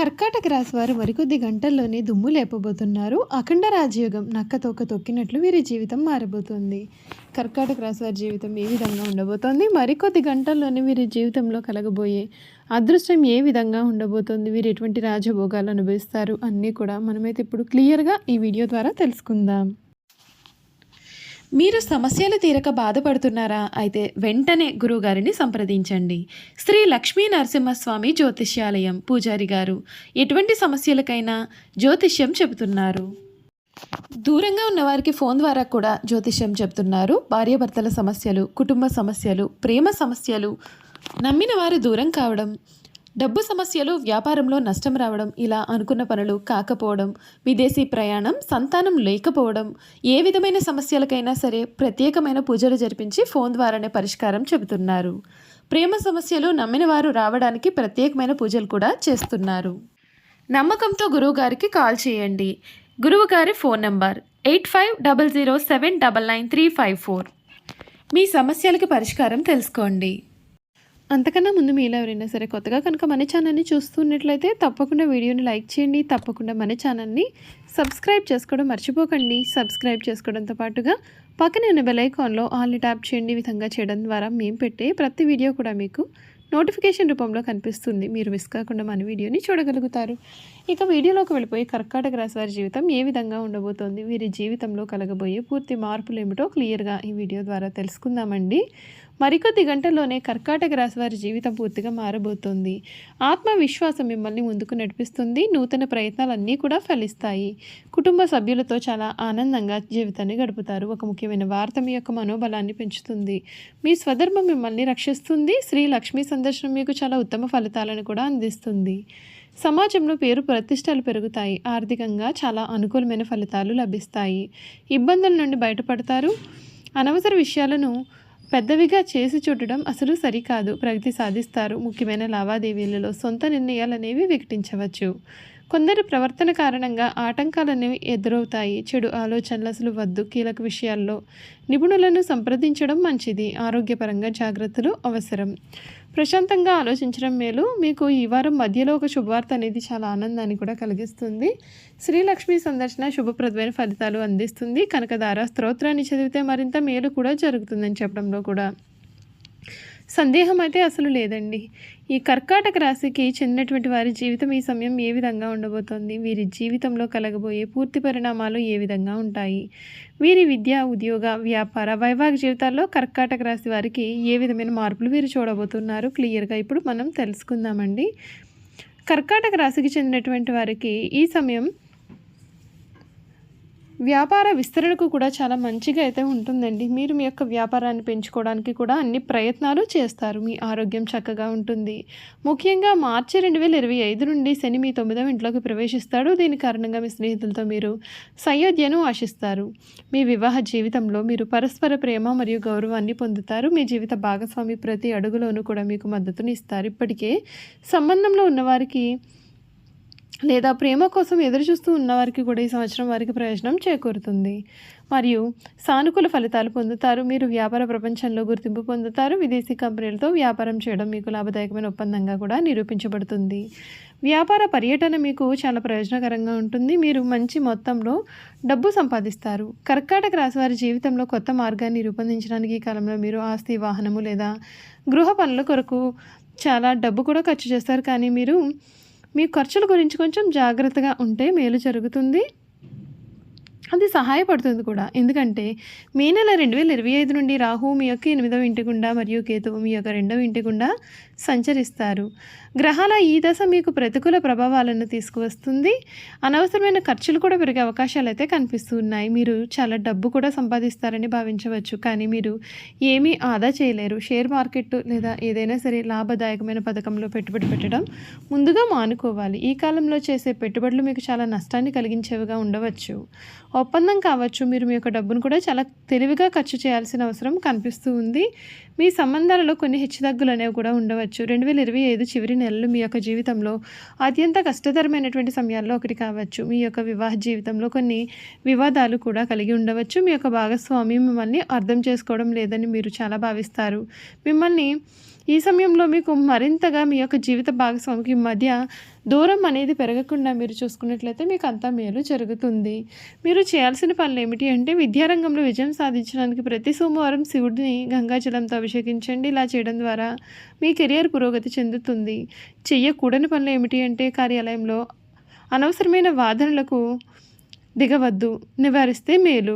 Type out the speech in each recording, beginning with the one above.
కర్కాటక రాశి వారు మరికొద్ది గంటల్లోనే దుమ్ము లేపబోతున్నారు. అఖండ రాజయోగం నక్కతోక తొక్కినట్లు వీరి జీవితం మారబోతుంది. కర్కాటక రాశి వారి జీవితం ఏ విధంగా ఉండబోతోంది, మరికొద్ది గంటల్లోనే వీరి జీవితంలో కలగబోయే అదృష్టం ఏ విధంగా ఉండబోతోంది, వీరు ఎటువంటి రాజభోగాలు అనుభవిస్తారు అన్నీ కూడా మనమైతే ఇప్పుడు క్లియర్గా ఈ వీడియో ద్వారా తెలుసుకుందాం. మీరు సమస్యలు తీరక బాధపడుతున్నారా? అయితే వెంటనే గురువుగారిని సంప్రదించండి. శ్రీ లక్ష్మీ నరసింహస్వామి జ్యోతిష్యాలయం పూజారి గారు ఎటువంటి సమస్యలకైనా జ్యోతిష్యం చెబుతున్నారు. దూరంగా ఉన్న వారికి ఫోన్ ద్వారా కూడా జ్యోతిష్యం చెబుతున్నారు. భార్యాభర్తల సమస్యలు, కుటుంబ సమస్యలు, ప్రేమ సమస్యలు, నమ్మిన వారు దూరం కావడం, డబ్బు సమస్యలు, వ్యాపారంలో నష్టం రావడం, ఇలా అనుకున్న పనులు కాకపోవడం, విదేశీ ప్రయాణం, సంతానం లేకపోవడం, ఏ విధమైన సమస్యలకైనా సరే ప్రత్యేకమైన పూజలు జరిపించి ఫోన్ ద్వారానే పరిష్కారం చెబుతున్నారు. ప్రేమ సమస్యలు నమ్మిన వారు రావడానికి ప్రత్యేకమైన పూజలు కూడా చేస్తున్నారు. నమ్మకంతో గురువుగారికి కాల్ చేయండి. గురువుగారి ఫోన్ నంబర్ 8500799354. మీ సమస్యలకి పరిష్కారం తెలుసుకోండి. అంతకన్నా ముందు మీలో ఎవరైనా సరే కొత్తగా కనుక మన ఛానల్ని చూస్తున్నట్లయితే తప్పకుండా వీడియోని లైక్ చేయండి. తప్పకుండా మన ఛానల్ని సబ్స్క్రైబ్ చేసుకోవడం మర్చిపోకండి. సబ్స్క్రైబ్ చేసుకోవడంతో పాటుగా పక్కనే ఉన్న బెల్ ఐకాన్లో ఆల్ని ట్యాప్ చేయండి. ఈ విధంగా చేయడం ద్వారా మేము పెట్టే ప్రతి వీడియో కూడా మీకు నోటిఫికేషన్ రూపంలో కనిపిస్తుంది. మీరు మిస్ కాకుండా మన వీడియోని చూడగలుగుతారు. ఇక వీడియోలోకి వెళ్ళిపోయి కర్కాటక రాశి వారి జీవితం ఏ విధంగా ఉండబోతోంది, వీరి జీవితంలో కలగబోయే పూర్తి మార్పులు ఏమిటో క్లియర్గా ఈ వీడియో ద్వారా తెలుసుకుందామండి. మరికొద్ది గంటల్లోనే కర్కాటక రాశి వారి జీవితం పూర్తిగా మారబోతోంది. ఆత్మవిశ్వాసం మిమ్మల్ని ముందుకు నడిపిస్తుంది. నూతన ప్రయత్నాలన్నీ కూడా ఫలిస్తాయి. కుటుంబ సభ్యులతో చాలా ఆనందంగా జీవితాన్ని గడుపుతారు. ఒక ముఖ్యమైన వార్త మీ యొక్క మనోబలాన్ని పెంచుతుంది. మీ స్వధర్మం మిమ్మల్ని రక్షిస్తుంది. శ్రీ లక్ష్మీ సందర్శనం మీకు చాలా ఉత్తమ ఫలితాలను కూడా అందిస్తుంది. సమాజంలో పేరు ప్రతిష్టలు పెరుగుతాయి. ఆర్థికంగా చాలా అనుకూలమైన ఫలితాలు లభిస్తాయి. ఇబ్బందుల నుండి బయటపడతారు. అనవసర విషయాలను పెద్దవిగా చేసి చూడడం అసలు సరికాదు. ప్రగతి సాధిస్తారు. ముఖ్యమైన లావాదేవీలలో సొంత నిర్ణయాలు అనేవి వికటించవచ్చు. కొందరి ప్రవర్తన కారణంగా ఆటంకాలనేవి ఎదురవుతాయి. చెడు ఆలోచనలు అసలు వద్దు. కీలక విషయాల్లో నిపుణులను సంప్రదించడం మంచిది. ఆరోగ్యపరంగా జాగ్రత్తలు అవసరం. ప్రశాంతంగా ఆలోచించడం మేలు. మీకు ఈ వారం మధ్యలో ఒక శుభవార్త అనేది చాలా ఆనందాన్ని కూడా కలిగిస్తుంది. శ్రీలక్ష్మి సందర్శన శుభప్రదమైన ఫలితాలు అందిస్తుంది. కనకదార స్తోత్రాన్ని చదివితే మరింత మేలు కూడా జరుగుతుందని చెప్పడంలో కూడా సందేహం అయితే అసలు లేదండి. ఈ కర్కాటక రాశికి చెందినటువంటి వారి జీవితం ఈ సమయం ఏ విధంగా ఉండబోతోంది, వీరి జీవితంలో కలగబోయే పూర్తి పరిణామాలు ఏ విధంగా ఉంటాయి, వీరి విద్య, ఉద్యోగ, వ్యాపార, వైవాహిక జీవితాల్లో కర్కాటక రాశి వారికి ఏ విధమైన మార్పులు వీరు చూడబోతున్నారు క్లియర్గా ఇప్పుడు మనం తెలుసుకుందామండి. కర్కాటక రాశికి చెందినటువంటి వారికి ఈ సమయం వ్యాపార విస్తరణకు కూడా చాలా మంచిగా అయితే ఉంటుందండి. మీరు మీ యొక్క వ్యాపారాన్ని పెంచుకోవడానికి కూడా అన్ని ప్రయత్నాలు చేస్తారు. మీ ఆరోగ్యం చక్కగా ఉంటుంది. ముఖ్యంగా మార్చి 2025 నుండి శని మీ 9వ ఇంట్లోకి ప్రవేశిస్తాడు. దీని కారణంగా మీ స్నేహితులతో మీరు సయోధ్యను ఆశిస్తారు. మీ వివాహ జీవితంలో మీరు పరస్పర ప్రేమ మరియు గౌరవాన్ని పొందుతారు. మీ జీవిత భాగస్వామి ప్రతి అడుగులోనూ కూడా మీకు మద్దతుని ఇస్తారు. ఇప్పటికే సంబంధంలో ఉన్నవారికి లేదా ప్రేమ కోసం ఎదురు చూస్తూ ఉన్నవారికి కూడా ఈ సంవత్సరం వారికి ప్రయోజనం చేకూరుతుంది మరియు సానుకూల ఫలితాలు పొందుతారు. మీరు వ్యాపార ప్రపంచంలో గుర్తింపు పొందుతారు. విదేశీ కంపెనీలతో వ్యాపారం చేయడం మీకు లాభదాయకమైన ఒప్పందంగా కూడా నిరూపించబడుతుంది. వ్యాపార పర్యటన మీకు చాలా ప్రయోజనకరంగా ఉంటుంది. మీరు మంచి మొత్తంలో డబ్బు సంపాదిస్తారు. కర్కాటక రాశి వారి జీవితంలో కొత్త మార్గాన్ని రూపొందించడానికి ఈ కాలంలో మీరు ఆస్తి, వాహనము లేదా గృహ పనుల కొరకు చాలా డబ్బు కూడా ఖర్చు చేస్తారు. కానీ మీరు మీ ఖర్చుల గురించి కొంచెం జాగ్రత్తగా ఉంటే మేలు జరుగుతుంది. అది సహాయపడుతుంది కూడా. ఎందుకంటే మే నెల 2025 నుండి రాహు మీ యొక్క 8వ ఇంటి గుండా మరియు కేతువు మీ యొక్క 2వ ఇంటి గుండా సంచరిస్తారు. గ్రహాల ఈ దశ మీకు ప్రతికూల ప్రభావాలను తీసుకువస్తుంది. అనవసరమైన ఖర్చులు కూడా పెరిగే అవకాశాలు అయితే కనిపిస్తున్నాయి. మీరు చాలా డబ్బు కూడా సంపాదిస్తారని భావించవచ్చు, కానీ మీరు ఏమీ ఆదా చేయలేరు. షేర్ మార్కెట్ లేదా ఏదైనా సరే లాభదాయకమైన పథకంలో పెట్టుబడి పెట్టడం ముందుగా మానుకోవాలి. ఈ కాలంలో చేసే పెట్టుబడులు మీకు చాలా నష్టాన్ని కలిగించేవిగా ఉండవచ్చు. ఒప్పందం కావచ్చు. మీరు మీ యొక్క డబ్బును కూడా చాలా తెలివిగా ఖర్చు చేయాల్సిన అవసరం కనిపిస్తూ ఉంది. మీ సంబంధాలలో కొన్ని హెచ్చుతగ్గులు అనేవి కూడా ఉండవచ్చు. 2025 చివరి నెలలు మీ యొక్క జీవితంలో అత్యంత కష్టతరమైనటువంటి సమయాల్లో ఒకటి కావచ్చు. మీ యొక్క వివాహ జీవితంలో కొన్ని వివాదాలు కూడా కలిగి ఉండవచ్చు. మీ యొక్క భాగస్వామి మిమ్మల్ని అర్థం చేసుకోవడం లేదని మీరు చాలా భావిస్తారు. మిమ్మల్ని ఈ సమయంలో మీకు మరింతగా మీ యొక్క జీవిత భాగస్వామికి మధ్య దూరం అనేది పెరగకుండా మీరు చూసుకున్నట్లయితే మీకు అంతా మేలు జరుగుతుంది. మీరు చేయాల్సిన పనులు ఏమిటి అంటే విద్యారంగంలో విజయం సాధించడానికి ప్రతి సోమవారం శివుడిని గంగాజలంతో అభిషేకించండి. ఇలా చేయడం ద్వారా మీ కెరియర్ పురోగతి చెందుతుంది. చెయ్యకూడని పనులు ఏమిటి అంటే కార్యాలయంలో అనవసరమైన వాదనలకు దిగవద్దు, నివారిస్తే మేలు.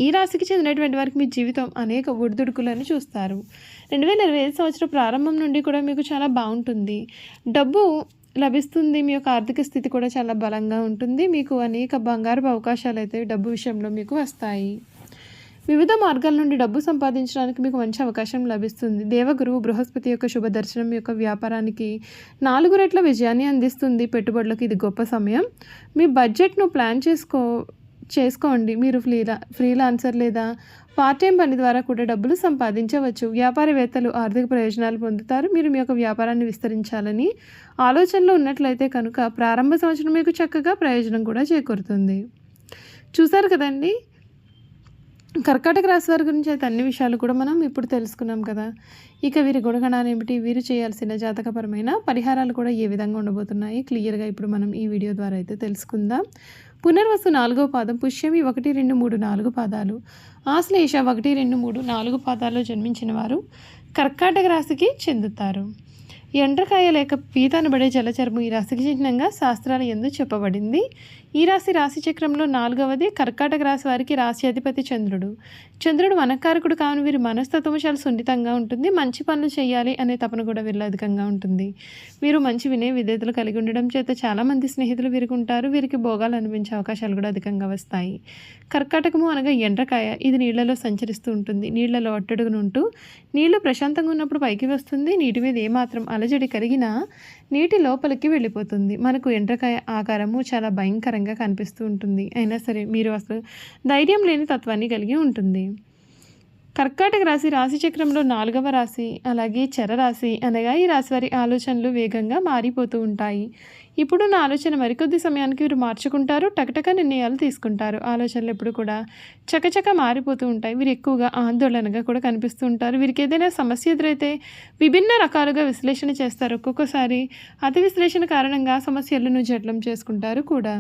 ఈ రాశికి చెందినటువంటి వారికి మీ జీవితం అనేక ఒడిదుడుకులను చూస్తారు. 2025 సంవత్సరం ప్రారంభం నుండి కూడా మీకు చాలా బాగుంటుంది. డబ్బు లభిస్తుంది. మీ యొక్క ఆర్థిక స్థితి కూడా చాలా బలంగా ఉంటుంది. మీకు అనేక బంగారపు అవకాశాలు అయితే డబ్బు విషయంలో మీకు వస్తాయి. వివిధ మార్గాల నుండి డబ్బు సంపాదించడానికి మీకు మంచి అవకాశం లభిస్తుంది. దేవగురువు బృహస్పతి యొక్క శుభ దర్శనం యొక్క వ్యాపారానికి 4 రెట్ల విజయాన్ని అందిస్తుంది. పెట్టుబడులకు ఇది గొప్ప సమయం. మీ బడ్జెట్ను ప్లాన్ చేసుకోండి. మీరు ఫ్రీలాన్సర్ లేదా పార్ట్ టైం పని ద్వారా కూడా డబ్బులు సంపాదించవచ్చు. వ్యాపారవేత్తలు ఆర్థిక ప్రయోజనాలు పొందుతారు. మీరు మీ యొక్క వ్యాపారాన్ని విస్తరించాలని ఆలోచనలో ఉన్నట్లయితే కనుక ప్రారంభ సంవత్సరం మీకు చక్కగా ప్రయోజనం కూడా చేకూరుతుంది. చూసారు కదండి, కర్కాటక రాశి వారి గురించి అయితే అన్ని విషయాలు కూడా మనం ఇప్పుడు తెలుసుకున్నాం కదా. ఇక వీరి గుణగణాలు ఏమిటి, వీరు చేయాల్సిన జాతకపరమైన పరిహారాలు కూడా ఏ విధంగా ఉండబోతున్నాయి క్లియర్గా ఇప్పుడు మనం ఈ వీడియో ద్వారా అయితే తెలుసుకుందాం. పునర్వసు 4వ పాదం, పుష్యమి 1, 2, 3, 4 పాదాలు, ఆశ్లేష 1, 2, 3, 4 పాదాల్లో జన్మించిన వారు కర్కాటక రాశికి చెందుతారు. ఎండ్రకాయ లేక పీత అనబడే జలచరము ఈ రాశికి చిహ్నంగా శాస్త్రాల యందు చెప్పబడింది. ఈ రాశి చక్రంలో 4వది. కర్కాటక రాశి వారికి రాశి అధిపతి చంద్రుడు. చంద్రుడు వనకారకుడు కావున వీరి మనస్తత్వం చాలా సున్నితంగా ఉంటుంది. మంచి పనులు చేయాలి అనే తపన కూడా వీరిలో అధికంగా ఉంటుంది. వీరు మంచి వినయ విధేయతలు కలిగి ఉండడం చేత చాలామంది స్నేహితులు వీరికి ఉంటారు. వీరికి భోగాలు అనిపించే అవకాశాలు కూడా అధికంగా వస్తాయి. కర్కాటకము అనగా ఎండ్రకాయ. ఇది నీళ్లలో సంచరిస్తూ ఉంటుంది. నీళ్లలో అట్టడుగునుంటూ నీళ్లు ప్రశాంతంగా ఉన్నప్పుడు పైకి వస్తుంది. నీటి మీద ఏమాత్రం అలజడి కలిగినా నీటి లోపలికి వెళ్ళిపోతుంది. మనకు ఎండ్రకాయ ఆకారము చాలా భయంకరంగా కనిపిస్తూ ఉంటుంది. అయినా సరే మీరు అసలు ధైర్యం లేని తత్వాన్ని కలిగి ఉంటుంది. కర్కాటక రాశి చక్రంలో 4వ రాశి. అలాగే చరరాశి అనగా ఈ రాశి వారి ఆలోచనలు వేగంగా మారిపోతూ ఉంటాయి. ఇప్పుడున్న ఆలోచన మరికొద్ది సమయానికి వీరు మార్చుకుంటారు. టకటక నిర్ణయాలు తీసుకుంటారు. ఆలోచనలు ఎప్పుడు కూడా చకచక మారిపోతూ ఉంటాయి. వీరు ఎక్కువగా ఆందోళనగా కూడా కనిపిస్తూ ఉంటారు. వీరికి ఏదైనా సమస్య ఎదురైతే విభిన్న రకాలుగా విశ్లేషణ చేస్తారు. ఒక్కొక్కసారి అతి విశ్లేషణ కారణంగా సమస్యలను జటిలం చేసుకుంటారు కూడా.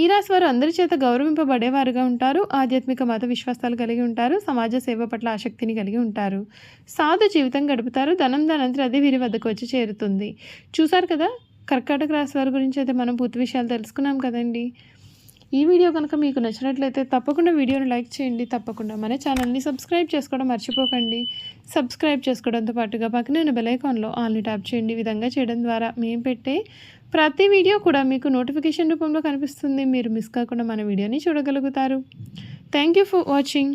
ఈ రాశి వారు అందరి చేత గౌరవింపబడేవారుగా ఉంటారు. ఆధ్యాత్మిక మత విశ్వాసాలు కలిగి ఉంటారు. సమాజ సేవ పట్ల ఆసక్తిని కలిగి ఉంటారు. సాధు జీవితం గడుపుతారు. ధనంతరం అది వీరి వద్దకు వచ్చి చేరుతుంది. చూసారు కదా, కర్కాటక రాశి వారి గురించి అయితే మనం పూర్తి విషయాలు తెలుసుకున్నాం కదండి. ఈ వీడియో కనుక మీకు నచ్చినట్లయితే తప్పకుండా వీడియోని లైక్ చేయండి. తప్పకుండా మన ఛానల్ని సబ్స్క్రైబ్ చేసుకోవడం మర్చిపోకండి. సబ్స్క్రైబ్ చేసుకోవడంతో పాటుగా పక్కనే ఉన్న బెల్ ఐకాన్లో ఆల్ని ట్యాప్ చేయండి. ఈ విధంగా చేయడం ద్వారా మేము పెట్టే ప్రతి వీడియో కూడా మీకు నోటిఫికేషన్ రూపంలో కనిపిస్తుంది. మీరు మిస్ కాకుండా మన వీడియోని చూడగలుగుతారు. Thank you for watching.